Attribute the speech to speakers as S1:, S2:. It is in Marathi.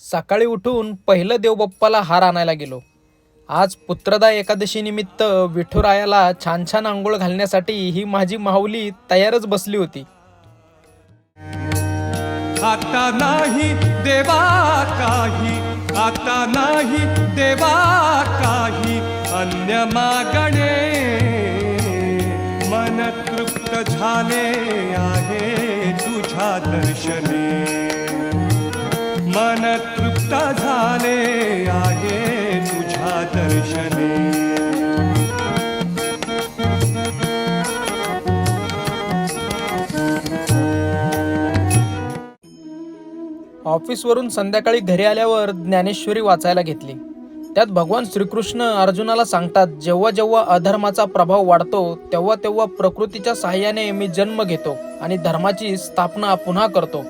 S1: सकाळी उठून पहिलं देवबाप्पाला हार आणायला गेलो. आज पुत्रदा एकादशी निमित्त विठुरायाला छान छान आंघोळ घालण्यासाठी ही माझी माऊली तयारच बसली होती.
S2: आता नाही देवा काही, आता नाही देवा काही अन्य मागणे. मन तृप्त झाले आहे तुझ्या दर्शने, मन तृप्त झाले आहे तुझ्या दर्शने.
S1: ऑफिसवरून संध्याकाळी घरी आल्यावर ज्ञानेश्वरी वाचायला घेतली. त्यात भगवान श्रीकृष्ण अर्जुनाला सांगतात, जेव्हा जेव्हा अधर्माचा प्रभाव वाढतो तेव्हा तेव्हा प्रकृतीच्या साहाय्याने मी जन्म घेतो आणि धर्माची स्थापना पुन्हा करतो.